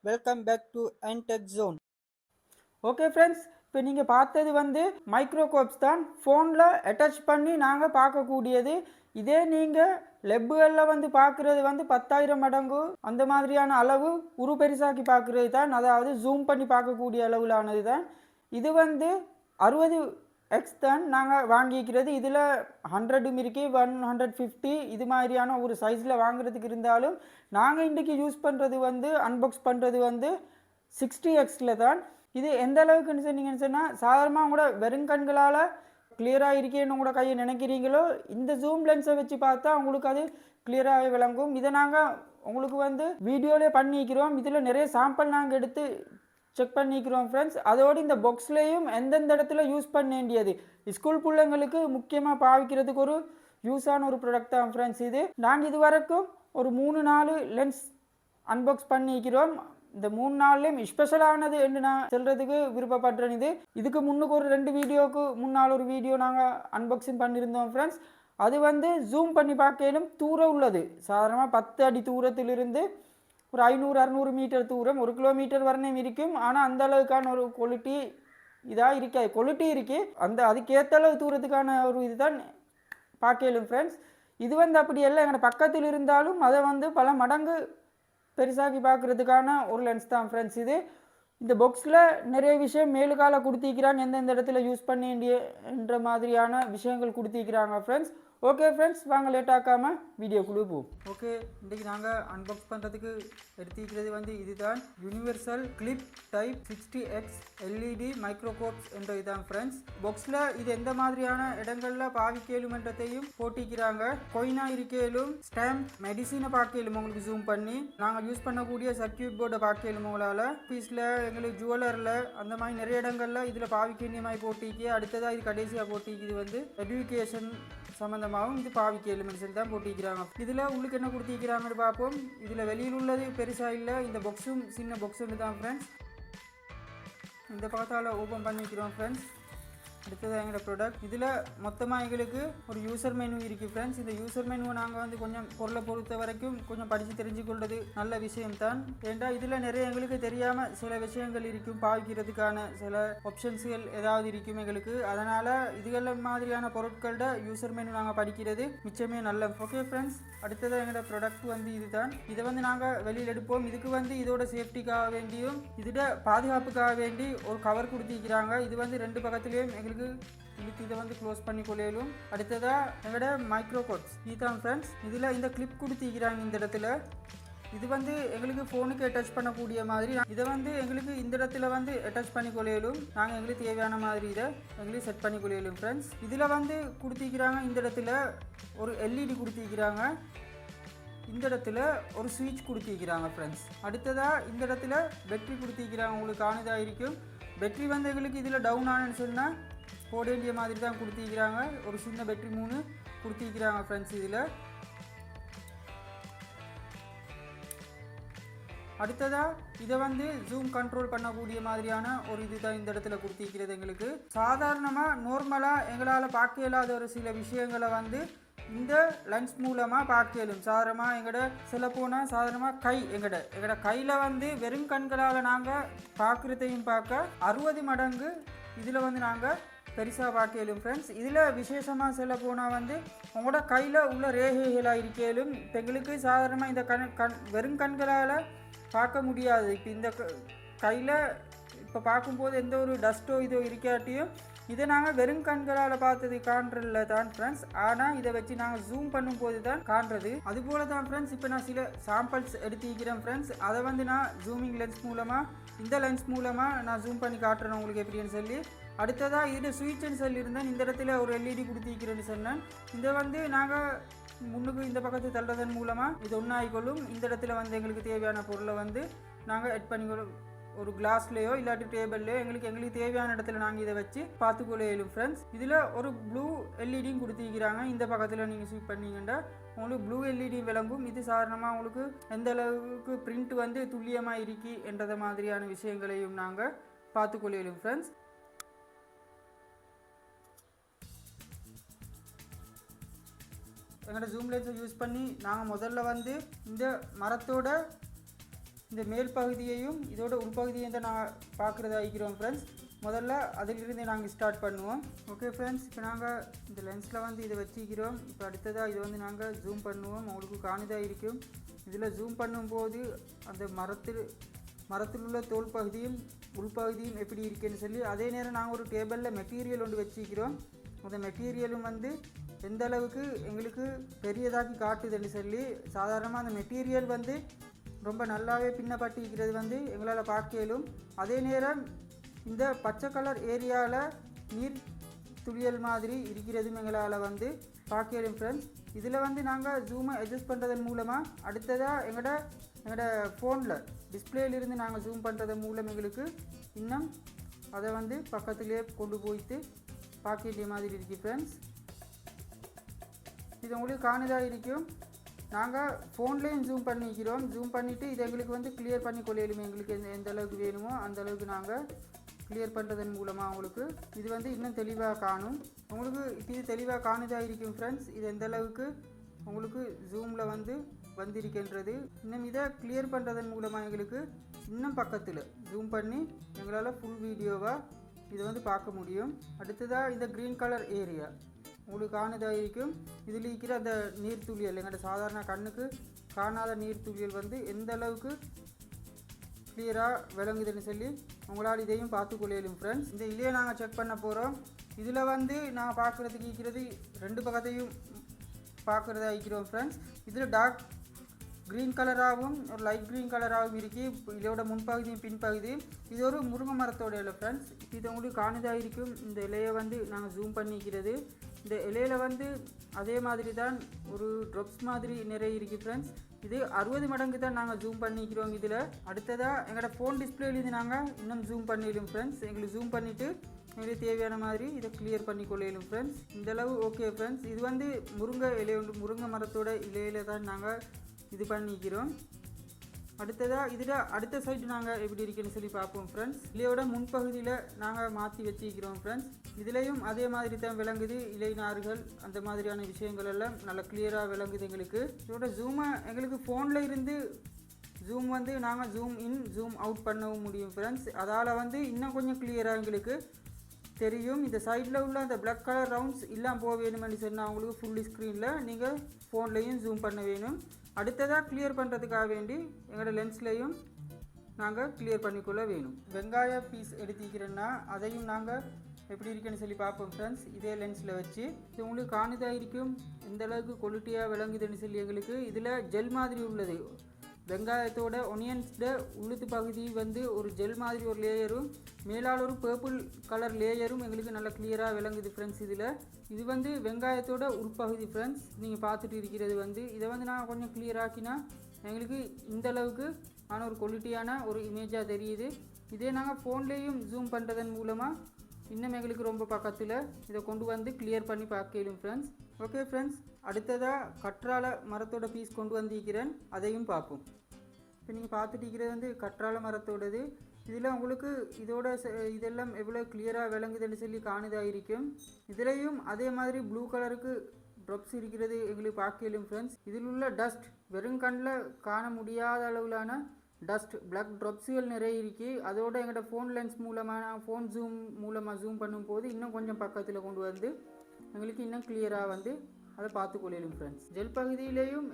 Welcome back to Tech Zone. Okay friends, இப்போ நீங்கள் பார்த்தது மைக்ரோஸ்கோப்ஸ் தான். ஃபோனில் அட்டாச் பண்ணி நாங்கள் பார்க்கக்கூடியது. இதே நீங்கள் லெப்புகளில் பார்க்குறது 10,000 மடங்கு அந்த மாதிரியான அளவு பெருசாக்கி பார்க்குறது தான், அதாவது ஜூம் பண்ணி பார்க்கக்கூடிய அளவிலானது தான். இது 60x தான் நாங்கள் வாங்கிக்கிறது. இதில் 100 இருக்கு, 150 இது மாதிரியான ஒரு சைஸில் வாங்குறதுக்கு இருந்தாலும் நாங்கள் இன்றைக்கி யூஸ் பண்ணுறது அன்பாக்ஸ் பண்ணுறது 60xல தான். இது எந்த அளவுக்குன்னு சொன்னீங்கன்னு சொன்னால், சாதாரணமாக கூட வெறுங்கண்களால் கிளியராக இருக்கேன்னு கூட கையை நினைக்கிறீங்களோ, இந்த ஜூம் லென்ஸை வச்சு பார்த்தா உங்களுக்கு அது கிளியராகவே விளங்கும். இதை நாங்கள் உங்களுக்கு வீடியோவிலே பண்ணிக்கிறோம். இதில் நிறைய சாம்பிள் நாங்கள் எடுத்து செக் பண்ணிக்கிறோம் ஃப்ரெண்ட்ஸ். அதோடு இந்த பாக்ஸ்லேயும் எந்தெந்த இடத்துல யூஸ் பண்ண வேண்டியது, ஸ்கூல் பிள்ளைங்களுக்கு முக்கியமாக பாவிக்கிறதுக்கு ஒரு யூஸான ஒரு ப்ராடக்ட் தான் ஃப்ரெண்ட்ஸ் இது. நாங்கள் இது வரைக்கும் ஒரு 3-4 லென்ஸ் அன்பாக்ஸ் பண்ணிக்கிறோம். இந்த 3 நாள்லேயும் ஸ்பெஷலானது என்று நான் சொல்கிறதுக்கு விருப்பப்படுறேன். இதுக்கு முன்னுக்கு ஒரு 2 வீடியோவுக்கு முன்னால் ஒரு வீடியோ நாங்கள் அன்பாக்சிங் பண்ணியிருந்தோம் ஃப்ரெண்ட்ஸ். அது ஜூம் பண்ணி பார்க்கலும் தூரம் உள்ளது. சாதாரணமாக 10 அடி தூரத்திலிருந்து ஒரு 500-600 மீட்டர் தூரம், 1 கிலோமீட்டர் வரையும் இருக்கும். ஆனால் அந்த அளவுக்கான ஒரு குவாலிட்டி இதாக இருக்காது. குவாலிட்டி இருக்குது, அதுக்கேற்ற அளவு தூரத்துக்கான ஒரு இதுதான் பார்க்கலும் ஃப்ரெண்ட்ஸ். இது அப்படி எல்லாம் எங்களோட பக்கத்தில் இருந்தாலும் அதை பல மடங்கு பெருசாக்கி பார்க்குறதுக்கான ஒரு லென்ஸ் தான் ஃப்ரெண்ட்ஸ் இது. இந்த பாக்ஸில் நிறைய விஷயம் மேலுக்கால கொடுத்திருக்கிறாங்க, எந்தெந்த இடத்துல யூஸ் பண்ண வேண்டிய என்ற மாதிரியான விஷயங்கள் கொடுத்திருக்கிறாங்க ஃப்ரெண்ட்ஸ். ஓகே ஃப்ரெண்ட்ஸ், வாங்க லேட் ஆக்காமல் வீடியோக்குள்ளே போவோம். ஓகே, இன்றைக்கி நாங்கள் அன்பாக்ஸ் பண்ணுறதுக்கு எடுத்துக்கிறது இதுதான் universal clip type 60x LED microscopes என்ற இதுதான் ஃப்ரெண்ட்ஸ். பாக்ஸில் இது எந்த மாதிரியான இடங்களில் பாவிக்கலும் என்றதையும் போட்டிக்கிறாங்க. கொயினா இருக்கலும், ஸ்டாம்ப், மெடிசினை பார்க்கலும் உங்களுக்கு ஜூம் பண்ணி, நாங்கள் யூஸ் பண்ணக்கூடிய சர்க்கியூட் போர்டை பார்க்கலும் உங்களால். பீஸில் எங்களுக்கு ஜுவலரில் அந்த மாதிரி நிறைய இடங்களில் இதில் பாவிக்க வேண்டிய மாதிரி போட்டிக்கு. அடுத்ததாக இது கடைசியாக போட்டிக்கு எஜுகேஷன் சம்மந்தமாகவும் இது பாவிக்க எலிமெண்ட்ஸ் தான் போட்டிக்கிறாங்க. இதில் உங்களுக்கு என்ன கொடுத்திருக்கிறாங்கன்னு பார்ப்போம். இதில் வெளியில் உள்ளது பெருசாக இல்லை, இந்த பாக்ஸும் சின்ன பாக்ஸும் தான் ஃப்ரெண்ட்ஸ். இந்த பக்கத்தால் ஓப்பன் பண்ணிக்கிறோம் ஃப்ரெண்ட்ஸ். அடுத்தது எங்களோட ப்ராடக்ட். இதில் மொத்தமாக எங்களுக்கு ஒரு யூசர் மெனு இருக்குது ஃப்ரெண்ட்ஸ். இந்த யூசர் மெனுவை நாங்கள் கொஞ்சம் பொருளை பொறுத்த வரைக்கும் கொஞ்சம் படித்து தெரிஞ்சுக்கொள்வது நல்ல விஷயம்தான். ஏண்டா இதில் நிறைய எங்களுக்கு தெரியாமல் சில விஷயங்கள் இருக்கும், பாவிக்கிறதுக்கான சில ஆப்ஷன்ஸுகள் ஏதாவது இருக்கும் எங்களுக்கு. அதனால் இதுகள மாதிரியான பொருட்களோட யூசர் மெனு நாங்கள் படிக்கிறது மிச்சமே நல்ல. ஓகே ஃப்ரெண்ட்ஸ், அடுத்தது எங்களோட ப்ராடக்ட் இதுதான். இதை நாங்கள் வெளியில் எடுப்போம். இதுக்கு இதோட சேஃப்டிக்காக வேண்டியும் இதோட பாதுகாப்புக்காக வேண்டி ஒரு கவர் கொடுத்திருக்கிறாங்க. இது 2 பக்கத்துலேயும் எங்களுக்கு இதை க்ளோஸ் பண்ணி கொள்ளையிலும். அடுத்ததாக எங்களோட மைக்ரோஸ்கோப்ஸ் இதுதான் ஃப்ரெண்ட்ஸ். இதில் இந்த கிளிப் கொடுத்திருக்கிறாங்க இந்த இடத்துல. இது எங்களுக்கு ஃபோனுக்கு அட்டாச் பண்ணக்கூடிய மாதிரி. இதை எங்களுக்கு இந்த இடத்துல அட்டாச் பண்ணி கொள்ளையிலும். நாங்கள் எங்களுக்கு தேவையான மாதிரி இதை எங்களுக்கு செட் பண்ணி கொள்ளையிலும் ஃப்ரெண்ட்ஸ். இதில் கொடுத்திருக்கிறாங்க இந்த இடத்துல ஒரு LED கொடுத்திருக்கிறாங்க. இந்த இடத்துல ஒரு ஸ்விட்ச் கொடுத்திருக்கிறாங்க ஃப்ரெண்ட்ஸ். அடுத்ததாக இந்த இடத்துல பேட்டரி கொடுத்திருக்கிறாங்க. உங்களுக்கு ஆனதாக இருக்கும். பேட்டரி எங்களுக்கு இதில் டவுன் ஆனன்னு சொன்னால் போட வேண்டிய மாதிரி தான் கொடுத்திருக்கிறாங்க. ஒரு சின்ன பேட்டரி 3 கொடுத்திருக்கிறாங்க ஃப்ரெண்ட்ஸ். இதில் அடுத்ததாக இதை ஜூம் கண்ட்ரோல் பண்ணக்கூடிய மாதிரியான ஒரு இதுதான் இந்த இடத்துல கொடுத்திருக்கிறது எங்களுக்கு. சாதாரணமாக நார்மலாக எங்களால் பார்க்க இயலாத ஒரு சில விஷயங்களை இந்த லென்ஸ் மூலமாக பார்க்கலும். சாதாரணமாக எங்களோட சில போனால் சாதாரணமாக எங்களோட கையில் வெறும் கண்களால் நாங்கள் பார்க்குறதையும் பார்க்க 60 மடங்கு இதில் நாங்கள் பெருசாக பார்க்கலும் ஃப்ரெண்ட்ஸ். இதில் விசேஷமாக சொல்ல போனால் உங்களோட கையில் உள்ள ரேகைகளாக இருக்கலும். இப்போ எங்களுக்கு சாதாரணமாக இந்த வெறும் கண்களால் பார்க்க முடியாது. இப்போ இந்த கையில் இப்போ பார்க்கும்போது எந்த ஒரு டஸ்ட்டோ இதோ இருக்காட்டியும் இதை நாங்கள் வெறும் கண்களால் பார்த்தது காண்றதில்ல தான் ஃப்ரெண்ட்ஸ். ஆனால் இதை வச்சு நாங்கள் ஜூம் பண்ணும்போது தான் காண்றது. அதுபோல தான் ஃப்ரெண்ட்ஸ் இப்போ நான் சில சாம்பிள்ஸ் எடுத்துக்கிறேன் ஃப்ரெண்ட்ஸ். அதை நான் ஜூமிங் லென்ஸ் மூலமாக இந்த லென்ஸ் மூலமாக நான் ஜூம் பண்ணி காட்டுறேன் உங்களுக்கு எப்படின்னு சொல்லி. அடுத்ததாக இது ஸ்விட்ச்னு சொல்லியிருந்தேன். இந்த இடத்துல ஒரு LED கொடுத்திருக்கிறேன்னு சொன்னேன். இதை நாங்கள் முன்னுக்கு இந்த பக்கத்து தள்ளுறதன் மூலமாக இது ஒன்றாகிக்கொள்ளும். இந்த இடத்துல எங்களுக்கு தேவையான பொருளை நாங்கள் எட் பண்ணிக்கொள்ளும். ஒரு கிளாஸ்லேயோ இல்லாட்டி டேபிள்லையோ எங்களுக்கு தேவையான இடத்துல நாங்கள் இதை வச்சு பார்த்துக்கொள்ளும் ஃப்ரெண்ட்ஸ். இதில் ஒரு ப்ளூ LEDயும் கொடுத்திருக்கிறாங்க. இந்த பக்கத்தில் நீங்கள் ஸ்விப் பண்ணிங்கன்னா உங்களுக்கு ப்ளூ LED விளங்கும். இது சாதாரணமாக உங்களுக்கு எந்த அளவுக்கு பிரிண்ட் துல்லியமாக இருக்கு என்றத மாதிரியான விஷயங்களையும் நாங்கள் பார்த்துக்கொள்ளும் ஃப்ரெண்ட்ஸ். எங்களோட ஜூம் லென்ஸை யூஸ் பண்ணி நாங்கள் முதல்ல இந்த மரத்தோட இந்த மேல் பகுதியையும் இதோட உள்பகுதியையும் தான் நான் பார்க்குறதா இருக்கிறோம் ஃப்ரெண்ட்ஸ். முதல்ல அதிலிருந்து நாங்கள் ஸ்டார்ட் பண்ணுவோம். ஓகே ஃப்ரெண்ட்ஸ், இப்போ நாங்கள் இந்த லென்ஸில் வந்து இதை வச்சுக்கிறோம். இப்போ அடுத்ததாக இதை வந்து நாங்கள் ஜூம் பண்ணுவோம். உங்களுக்கு காணுதாக இருக்கும். இதில் ஜூம் பண்ணும்போது அந்த மரத்தில் உள்ள தோல் பகுதியும் உள்பகுதியும் எப்படி இருக்குன்னு சொல்லி, அதே நேரம் நாங்கள் ஒரு டேபிளில் மெட்டீரியல் ஒன்று வச்சுக்கிறோம். அந்த மெட்டீரியலும் வந்து எந்த அளவுக்கு எங்களுக்கு பெரியதாக்கி காட்டுதுன்னு சொல்லி, சாதாரணமாக அந்த மெட்டீரியல் வந்து ரொம்ப நல்லாவே பின்னப்பட்டிருக்கிறது வந்து எங்களால் பார்க்கலும். அதே நேரம் இந்த பச்சை கலர் ஏரியாவில் நீர் துளியல் மாதிரி இருக்கிறதும் எங்களால் வந்து பார்க்கலும் ஃப்ரெண்ட்ஸ். இதில் வந்து நாங்கள் ஜூமை அட்ஜஸ்ட் பண்ணுறதன் மூலமாக அடுத்ததாக எங்களோட ஃபோனில் டிஸ்பிளேலிருந்து நாங்கள் ஜூம் பண்ணுறதன் மூலம் எங்களுக்கு இன்னும் அதை வந்து பக்கத்துலேயே கொண்டு போய்த்து பார்க்க வேண்டிய மாதிரி இருக்குது ஃப்ரெண்ட்ஸ். இது உங்களுக்கு காணுதாக இருக்கும். நாங்கள் ஃபோன்லேயும் ஜூம் பண்ணிக்கிறோம். ஜூம் பண்ணிவிட்டு இது எங்களுக்கு வந்து கிளியர் பண்ணி கொள்ளையிலுமே எங்களுக்கு எந்த அளவுக்கு வேணுமோ அந்த அளவுக்கு நாங்கள் கிளியர் பண்ணுறதன் மூலமாக உங்களுக்கு இது வந்து இன்னும் தெளிவாக காணும். உங்களுக்கு இது தெளிவாக காணுதாக இருக்கும் ஃப்ரெண்ட்ஸ். இது எந்த அளவுக்கு உங்களுக்கு ஜூமில் வந்து வந்திருக்கின்றது. இன்னும் இதை கிளியர் பண்ணுறதன் மூலமாக எங்களுக்கு இன்னும் பக்கத்தில் ஜூம் பண்ணி எங்களால் ஃபுல் வீடியோவாக இதை வந்து பார்க்க முடியும். அடுத்ததாக இந்த க்ரீன் கலர் ஏரியா உங்களுக்கு காணுதாக இருக்கும். இதில் இருக்கிற அந்த நீர்த்துளியல் எங்களோட சாதாரண கண்ணுக்கு காணாத நீர்த்துளியல் வந்து எந்த அளவுக்கு கிளியராக விளங்குதுன்னு சொல்லி உங்களால் இதையும் பார்த்துக்கொள்ளையிலும் ஃப்ரெண்ட்ஸ். இந்த இலையை நாங்கள் செக் பண்ண போகிறோம். இதில் வந்து நான் பார்க்குறதுக்கு இருக்கிறது ரெண்டு பக்கத்தையும் பார்க்குறதா இருக்கிறோம் ஃப்ரெண்ட்ஸ். இதில் டார்க் க்ரீன் கலராகவும் ஒரு லைட் க்ரீன் கலராகவும் இருக்குது. இதோட முன்பகுதியும் பின்பகுதி. இது ஒரு முருங்கை மரத்தோட இலை ஃப்ரெண்ட்ஸ். இது உங்களுக்கு காணுதாக இருக்கும். இந்த இலையை வந்து நாங்கள் ஜூம் பண்ணிக்கிறது. இந்த இலையில் வந்து அதே மாதிரி தான் ஒரு ட்ராப்ஸ் மாதிரி நிறைய இருக்குது ஃப்ரெண்ட்ஸ். இது 60 மடங்கு தான் நாங்கள் ஜூம் பண்ணிக்கிறோம். இதில் அடுத்ததாக எங்களோட ஃபோன் டிஸ்பிளேலேருந்து நாங்கள் இன்னும் ஜூம் பண்ணிடும் ஃப்ரெண்ட்ஸ். எங்களுக்கு ஜூம் பண்ணிவிட்டு எங்களுக்கு தேவையான மாதிரி இதை கிளியர் பண்ணி கொள்ளையிலும் ஃப்ரெண்ட்ஸ். இந்தளவு ஓகே ஃப்ரெண்ட்ஸ். இது வந்து முருங்கை மரத்தோட இலையில தான் நாங்கள் இது பண்ணிக்கிறோம். அடுத்ததாக இதில் அடுத்த சைடு நாங்கள் எப்படி இருக்குன்னு சொல்லி பார்ப்போம் ஃப்ரெண்ட்ஸ். இலையோட முன்பகுதியில் நாங்கள் மாற்றி வச்சுக்கிறோம் ஃப்ரெண்ட்ஸ். இதுலேயும் அதே மாதிரி தான் விளங்குது. இலை நார்கள் அந்த மாதிரியான விஷயங்கள் எல்லாம் நல்லா கிளியராக விளங்குது எங்களுக்கு. இதோட ஜூமை எங்களுக்கு ஃபோனில் இருந்து ஜூம் வந்து நாங்கள் ஜூம் இன் ஜூம் அவுட் பண்ணவும் முடியும் ஃப்ரெண்ட்ஸ். அதால் வந்து இன்னும் கொஞ்சம் கிளியராக எங்களுக்கு தெரியும். இந்த சைடில் உள்ள அந்த பிளாக் கலர் ரவுண்ட்ஸ் இல்லாமல் போக வேணும்னு சொன்னால் அவங்களுக்கு ஃபுல் ஸ்க்ரீனில் நீங்கள் ஃபோன்லேயும் ஜூம் பண்ண வேணும். அடுத்ததாக கிளியர் பண்ணுறதுக்காக வேண்டி எங்களோட லென்ஸ்லேயும் நாங்கள் கிளியர் பண்ணிக்கொள்ள வேணும். வெங்காய பீஸ் எடுத்துக்கிறேன்னா அதையும் நாங்கள் எப்படி இருக்குன்னு சொல்லி பார்ப்போம் ஃப்ரெண்ட்ஸ். இதே லென்ஸில் வச்சு இது உங்களுக்கு காணுதாக இருக்கும். எந்த அளவுக்கு குவாலிட்டியாக விளங்குதுன்னு சொல்லி எங்களுக்கு இதில் ஜெல் மாதிரி உள்ளது. வெங்காயத்தோட ஒனியன்ஸோட உள்ளுத்து பகுதி வந்து ஒரு ஜெல் மாதிரி ஒரு லேயரும் மேலால் ஒரு பர்பிள் கலர் லேயரும் எங்களுக்கு நல்லா கிளியராக விளங்குது ஃப்ரெண்ட்ஸ். இது வந்து வெங்காயத்தோட உள்பகுதி ஃப்ரெண்ட்ஸ். நீங்கள் பார்த்துட்டு இருக்கிறது வந்து இதை வந்து நான் கொஞ்சம் கிளியராக்கினா எங்களுக்கு இந்த அளவுக்கு ஆன ஒரு குவாலிட்டியான ஒரு இமேஜாக தெரியுது. இதே நாங்கள் ஃபோன்லேயும் ஜூம் பண்ணுறதன் மூலமாக இன்னும் எங்களுக்கு ரொம்ப பக்கத்தில் இதை கொண்டு வந்து கிளியர் பண்ணி பார்க்கலும் ஃப்ரெண்ட்ஸ். ஓகே ஃப்ரெண்ட்ஸ், அடுத்ததாக கற்றாழ மரத்தோட பீஸ் கொண்டு வந்திருக்கிறேன். அதையும் பார்ப்போம். இப்போ நீங்கள் பார்த்துட்டு இருக்கிறது வந்து கற்றாழ மரத்தோடது. இதில் உங்களுக்கு இதெல்லாம் எவ்வளோ கிளியராக விளங்குதுன்னு சொல்லி காணுதாக இருக்கும். இதுலேயும் அதே மாதிரி ப்ளூ கலருக்கு ட்ராப்ஸ் இருக்கிறது எங்களுக்கு பார்க்கலும் ஃப்ரெண்ட்ஸ். இதில் உள்ள டஸ்ட் வெறும் கண்ணில் காண முடியாத அளவிலான டஸ்ட் பிளாக் ட்ராப்ஸுகள் நிறைய இருக்குது. அதோட எங்களோட ஃபோன் லென்ஸ் மூலமாக ஃபோன் ஜூம் மூலமாக ஜூம் பண்ணும்போது இன்னும் கொஞ்சம் பக்கத்தில் கொண்டு வந்து எங்களுக்கு இன்னும் கிளியராக வந்து அதை பார்த்துக்கொள்ளும் ஃப்ரெண்ட்ஸ். ஜெல் பகுதியிலையும்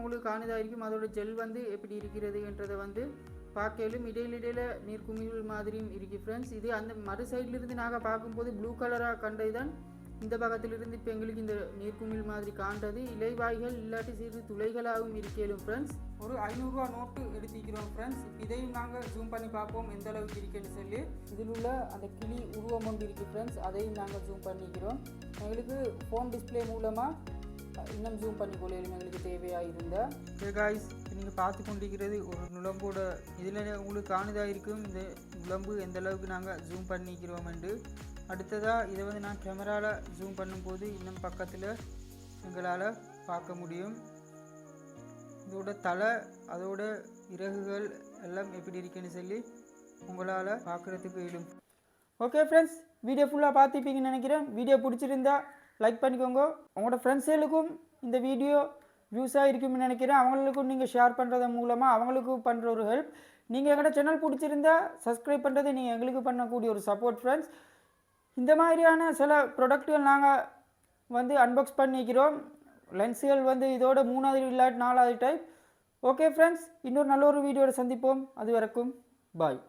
உங்களுக்கு காணுதாக இருக்கும். அதோட ஜெல் வந்து எப்படி இருக்கிறது என்றதை வந்து பார்க்கலும். இடையில நீர்க்குமிழ் மாதிரியும் இருக்குது ஃப்ரெண்ட்ஸ். இது அந்த மறு சைட்லேருந்து நாங்கள் பார்க்கும்போது ப்ளூ கலராக கண்டது தான் இந்த பக்கத்திலிருந்து இப்போ எங்களுக்கு இந்த நீர்க்குமிழ் மாதிரி காண்றது. இலைவாய்கள் இல்லாட்டி சிறு துளைகளாகவும் இருக்கலும் ஃப்ரெண்ட்ஸ். ஒரு 500 ரூபா நோட்டு எடுத்துக்கிறோம் ஃப்ரெண்ட்ஸ். இதையும் நாங்கள் ஜூம் பண்ணி பார்ப்போம் எந்த அளவுக்கு இருக்குன்னு சொல்லி. இதில் உள்ள அந்த கிளி உருவம் ஒன்று இருக்குது ஃப்ரெண்ட்ஸ். அதையும் நாங்கள் ஜூம் பண்ணிக்கிறோம். எங்களுக்கு ஃபோன் டிஸ்பிளே மூலமாக இன்னும் ஜூம் பண்ணிக்கொள்ளும் எங்களுக்கு தேவையாக இருந்தால். காய்ஸ், நீங்கள் பார்த்து கொண்டிருக்கிறது ஒரு நுழம்போட இதில் உங்களுக்கு காணுதாக இருக்கும். இந்த நுழம்பு எந்த அளவுக்கு நாங்கள் ஜூம் பண்ணிக்கிறோம் என்று. அடுத்ததாக இதை வந்து நான் கேமராவில் ஜூம் பண்ணும்போது இன்னும் பக்கத்தில் எங்களால் பார்க்க முடியும். இதோட தலை அதோட இறகுகள் எல்லாம் எப்படி இருக்குன்னு சொல்லி உங்களால் பார்க்குறதுக்கு இயலும். ஓகே ஃப்ரெண்ட்ஸ், வீடியோ ஃபுல்லாக பார்த்துப்பீங்கன்னு நினைக்கிறேன். வீடியோ பிடிச்சிருந்தா லைக் பண்ணிக்கோங்க. உங்களோட ஃப்ரெண்ட்ஸுகளுக்கும் இந்த வீடியோ யூஸாக இருக்கும்னு நினைக்கிறேன். அவங்களுக்கும் நீங்கள் ஷேர் பண்ணுறது மூலமாக அவங்களுக்கும் பண்ணுற ஒரு ஹெல்ப். நீங்கள் எங்களோட சேனல் பிடிச்சிருந்தா சப்ஸ்கிரைப் பண்ணுறது நீங்கள் எங்களுக்கு பண்ணக்கூடிய ஒரு சப்போர்ட் ஃப்ரெண்ட்ஸ். இந்த மாதிரியான சில ப்ராடக்ட்டுகள் நாங்கள் வந்து அன்பாக்ஸ் பண்ணிக்கிறோம். லென்ஸுகள் வந்து இதோட 3வது இல்லாட்டி 4வது டைப். ஓகே ஃப்ரெண்ட்ஸ், இன்னொரு நல்ல ஒரு வீடியோவில் சந்திப்போம். அது வரைக்கும் பாய்.